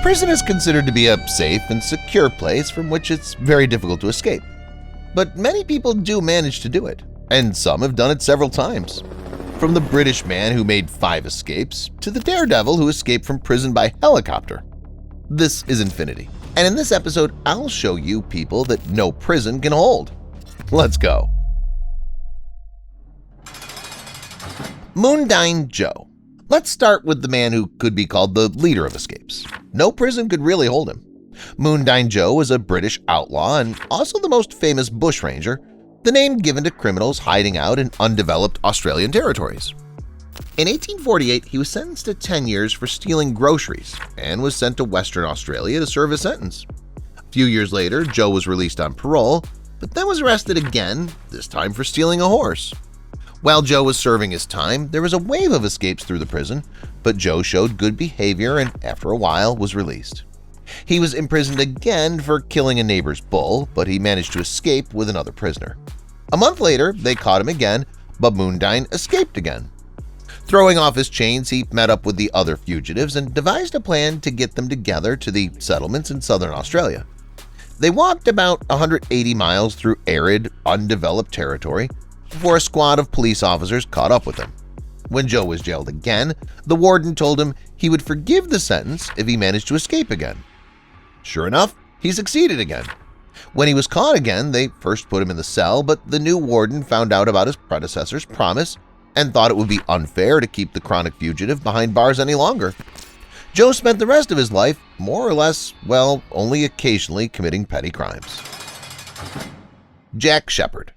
Prison is considered to be a safe and secure place from which it's very difficult to escape. But many people do manage to do it, and some have done it several times. From the British man who made 5 escapes to the daredevil who escaped from prison by helicopter. This is Infinity, and in this episode I'll show you people that no prison can hold. Let's go. Moondyne Joe. Let's start with the man who could be called the leader of escapes. No prison could really hold him. Moondyne Joe was a British outlaw and also the most famous bushranger, the name given to criminals hiding out in undeveloped Australian territories. In 1848, he was sentenced to 10 years for stealing groceries and was sent to Western Australia to serve his sentence. A few years later, Joe was released on parole, but then was arrested again, this time for stealing a horse. While Joe was serving his time, there was a wave of escapes through the prison, but Joe showed good behavior and after a while was released. He was imprisoned again for killing a neighbor's bull, but he managed to escape with another prisoner. A month later, they caught him again, but Moondyne escaped again. Throwing off his chains, he met up with the other fugitives and devised a plan to get them together to the settlements in southern Australia. They walked about 180 miles through arid, undeveloped territory before a squad of police officers caught up with him. When Joe was jailed again, the warden told him he would forgive the sentence if he managed to escape again. Sure enough, he succeeded again. When he was caught again, they first put him in the cell, but the new warden found out about his predecessor's promise and thought it would be unfair to keep the chronic fugitive behind bars any longer. Joe spent the rest of his life more or less, well, only occasionally committing petty crimes. Jack Shepherd.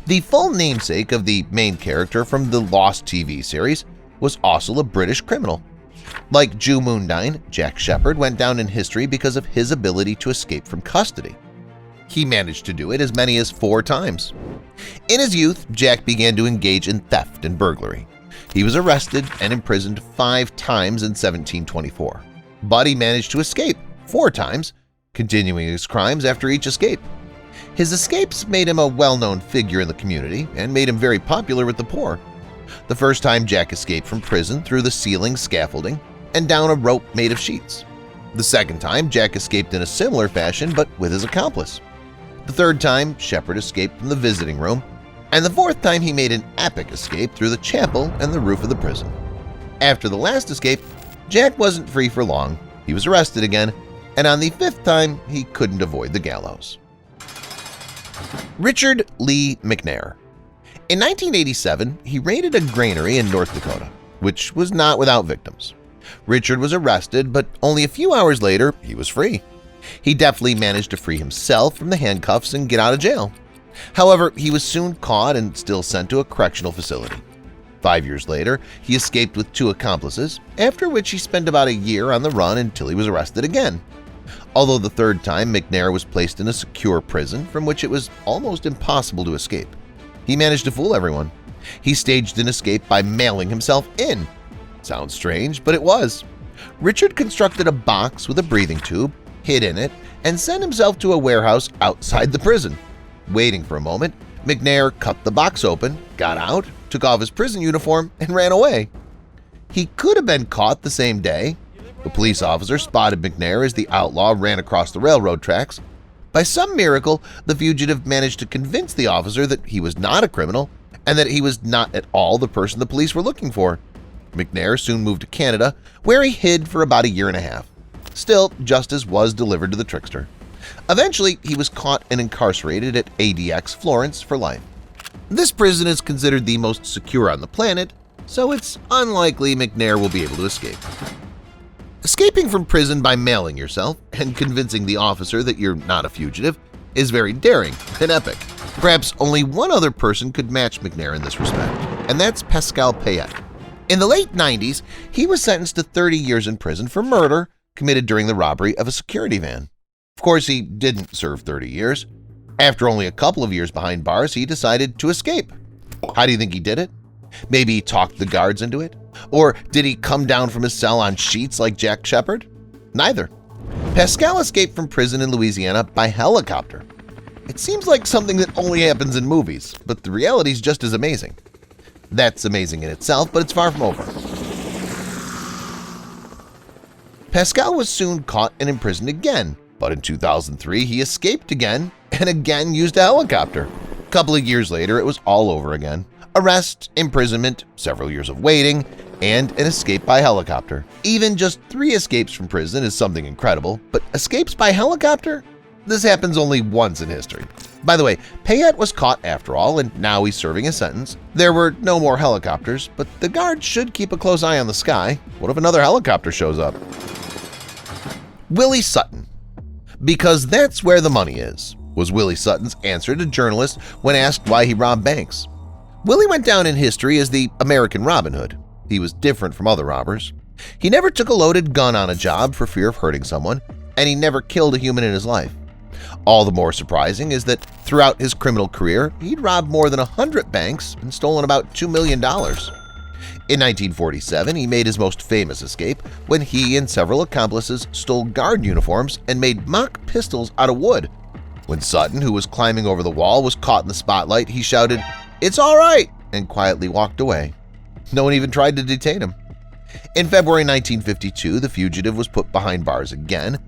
The full namesake of the main character from the Lost TV series was also a British criminal. Like Joe Moondyne, Jack Shepherd went down in history because of his ability to escape from custody. He managed to do it as many as 4 times. In his youth, Jack began to engage in theft and burglary. He was arrested and imprisoned 5 times in 1724, but he managed to escape 4 times, continuing his crimes after each escape. His escapes made him a well-known figure in the community and made him very popular with the poor. The first time Jack escaped from prison through the ceiling scaffolding and down a rope made of sheets. The second time, Jack escaped in a similar fashion but with his accomplice. The third time, Shepherd escaped from the visiting room, and the fourth time he made an epic escape through the chapel and the roof of the prison. After the last escape, Jack wasn't free for long. He was arrested again, and on the 5th time, he couldn't avoid the gallows. Richard Lee McNair. In 1987, he raided a granary in North Dakota, which was not without victims. Richard was arrested, but only a few hours later, he was free. He deftly managed to free himself from the handcuffs and get out of jail. However, he was soon caught and still sent to a correctional facility. 5 years later, he escaped with 2 accomplices, after which he spent about a year on the run until he was arrested again. Although the third time McNair was placed in a secure prison from which it was almost impossible to escape. He managed to fool everyone. He staged an escape by mailing himself in. Sounds strange, but it was. Richard constructed a box with a breathing tube, hid in it, and sent himself to a warehouse outside the prison. Waiting for a moment, McNair cut the box open, got out, took off his prison uniform, and ran away. He could have been caught the same day. The police officer spotted McNair as the outlaw ran across the railroad tracks. By some miracle, the fugitive managed to convince the officer that he was not a criminal and that he was not at all the person the police were looking for. McNair soon moved to Canada, where he hid for about a year and a half. Still, justice was delivered to the trickster. Eventually, he was caught and incarcerated at ADX Florence for life. This prison is considered the most secure on the planet, so it's unlikely McNair will be able to escape. Escaping from prison by mailing yourself and convincing the officer that you're not a fugitive is very daring and epic. Perhaps only one other person could match McNair in this respect, and that's Pascal Payette. In the late 90s, he was sentenced to 30 years in prison for murder committed during the robbery of a security van. Of course, he didn't serve 30 years. After only a couple of years behind bars, he decided to escape. How do you think he did it? Maybe he talked the guards into it? Or did he come down from his cell on sheets like Jack Shepherd? Neither. Pascal escaped from prison in Louisiana by helicopter. It seems like something that only happens in movies, but the reality is just as amazing. That's amazing in itself, but it's far from over. Pascal was soon caught and imprisoned again, but in 2003 he escaped again and again used a helicopter. A couple of years later, it was all over again. Arrest, imprisonment, several years of waiting, and an escape by helicopter. Even just 3 escapes from prison is something incredible, but escapes by helicopter? This happens only once in history. By the way, Payette was caught after all, and now he's serving a sentence. There were no more helicopters, but the guards should keep a close eye on the sky. What if another helicopter shows up? Willie Sutton. Because that's where the money is, was Willie Sutton's answer to journalists when asked why he robbed banks. Willie went down in history as the American Robin Hood. He was different from other robbers. He never took a loaded gun on a job for fear of hurting someone, and he never killed a human in his life. All the more surprising is that throughout his criminal career, he'd robbed more than 100 banks and stolen about $2 million. In 1947, he made his most famous escape when he and several accomplices stole guard uniforms and made mock pistols out of wood. When Sutton, who was climbing over the wall, was caught in the spotlight, he shouted, "It's all right," and quietly walked away. No one even tried to detain him. In February 1952, the fugitive was put behind bars again,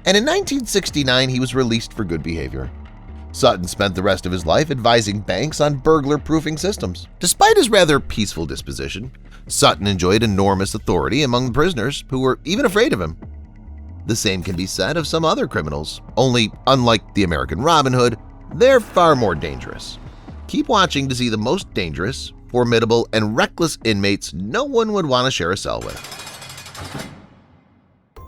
and in 1969 he was released for good behavior. Sutton spent the rest of his life advising banks on burglar-proofing systems. Despite his rather peaceful disposition, Sutton enjoyed enormous authority among the prisoners who were even afraid of him. The same can be said of some other criminals, only unlike the American Robin Hood, they're far more dangerous. Keep watching to see the most dangerous, formidable, and reckless inmates no one would want to share a cell with.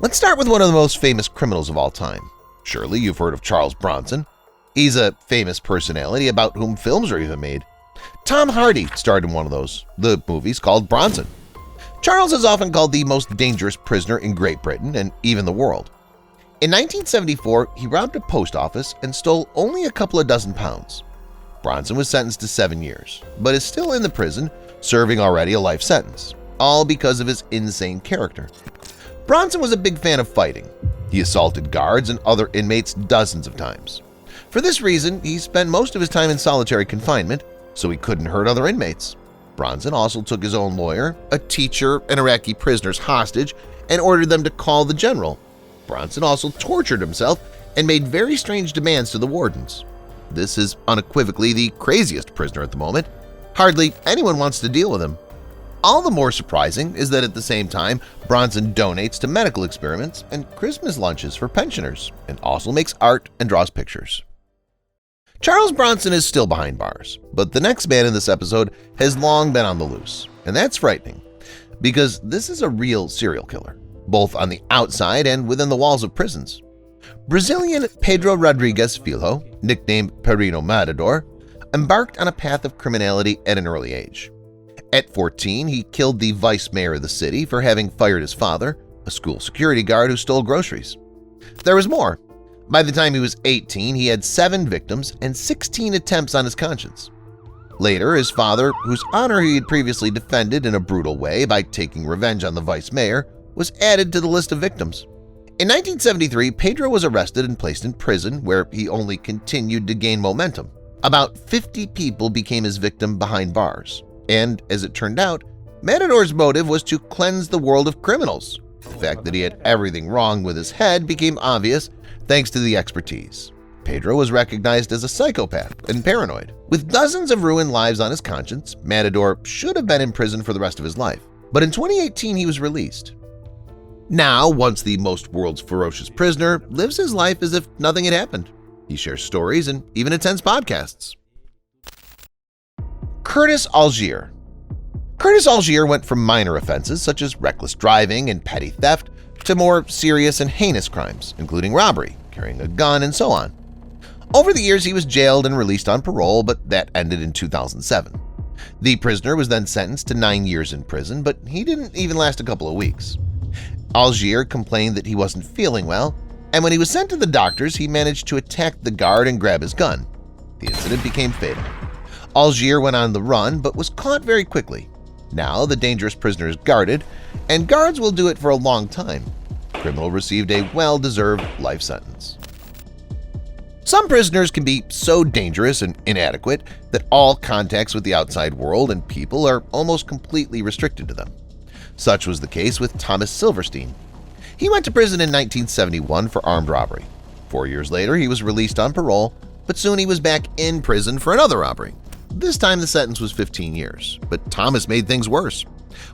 Let's start with one of the most famous criminals of all time. Surely you've heard of Charles Bronson. He's a famous personality about whom films are even made. Tom Hardy starred in one of those. The movie's called Bronson. Charles is often called the most dangerous prisoner in Great Britain and even the world. In 1974, he robbed a post office and stole only a couple of dozen pounds. Bronson was sentenced to 7 years, but is still in the prison, serving already a life sentence, all because of his insane character. Bronson was a big fan of fighting. He assaulted guards and other inmates dozens of times. For this reason, he spent most of his time in solitary confinement, so he couldn't hurt other inmates. Bronson also took his own lawyer, a teacher, and Iraqi prisoners hostage, and ordered them to call the general. Bronson also tortured himself and made very strange demands to the wardens. This is unequivocally the craziest prisoner at the moment. Hardly anyone wants to deal with him. All the more surprising is that at the same time, Bronson donates to medical experiments and Christmas lunches for pensioners, and also makes art and draws pictures. Charles Bronson is still behind bars, but the next man in this episode has long been on the loose, and that's frightening, because this is a real serial killer, both on the outside and within the walls of prisons. Brazilian Pedro Rodrigues Filho, nicknamed Perino Matador, embarked on a path of criminality at an early age. At 14, he killed the vice mayor of the city for having fired his father, a school security guard who stole groceries. There was more. By the time he was 18, he had 7 victims and 16 attempts on his conscience. Later, his father, whose honor he had previously defended in a brutal way by taking revenge on the vice mayor, was added to the list of victims. In 1973, Pedro was arrested and placed in prison, where he only continued to gain momentum. About 50 people became his victim behind bars, and as it turned out, Matador's motive was to cleanse the world of criminals. The fact that he had everything wrong with his head became obvious thanks to the expertise. Pedro was recognized as a psychopath and paranoid. With dozens of ruined lives on his conscience, Matador should have been in prison for the rest of his life. But in 2018, he was released. Now, once the world's ferocious prisoner, lives his life as if nothing had happened. He shares stories and even attends podcasts. Curtis Algier. Curtis Algier went from minor offenses such as reckless driving and petty theft to more serious and heinous crimes, including robbery, carrying a gun, and so on. Over the years, he was jailed and released on parole, but that ended in 2007. The prisoner was then sentenced to 9 years in prison, but he didn't even last a couple of weeks. Algier complained that he wasn't feeling well, and when he was sent to the doctors, he managed to attack the guard and grab his gun. The incident became fatal. Algier went on the run but was caught very quickly. Now the dangerous prisoner is guarded, and guards will do it for a long time. The criminal received a well-deserved life sentence. Some prisoners can be so dangerous and inadequate that all contacts with the outside world and people are almost completely restricted to them. Such was the case with Thomas Silverstein. He went to prison in 1971 for armed robbery. 4 years later, he was released on parole, but soon he was back in prison for another robbery. This time the sentence was 15 years, but Thomas made things worse.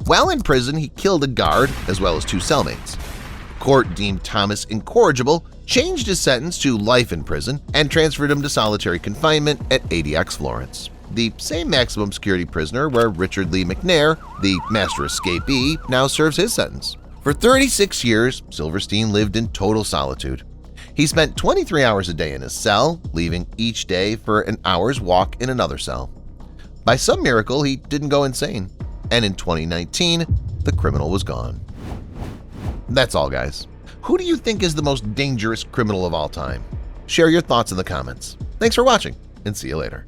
While in prison, he killed a guard as well as 2 cellmates. The court deemed Thomas incorrigible, changed his sentence to life in prison, and transferred him to solitary confinement at ADX Florence, the same maximum security prisoner where Richard Lee McNair, the master escapee, now serves his sentence. For 36 years, Silverstein lived in total solitude. He spent 23 hours a day in his cell, leaving each day for an hour's walk in another cell. By some miracle, he didn't go insane, and in 2019, the criminal was gone. That's all, guys. Who do you think is the most dangerous criminal of all time? Share your thoughts in the comments. Thanks for watching, and see you later.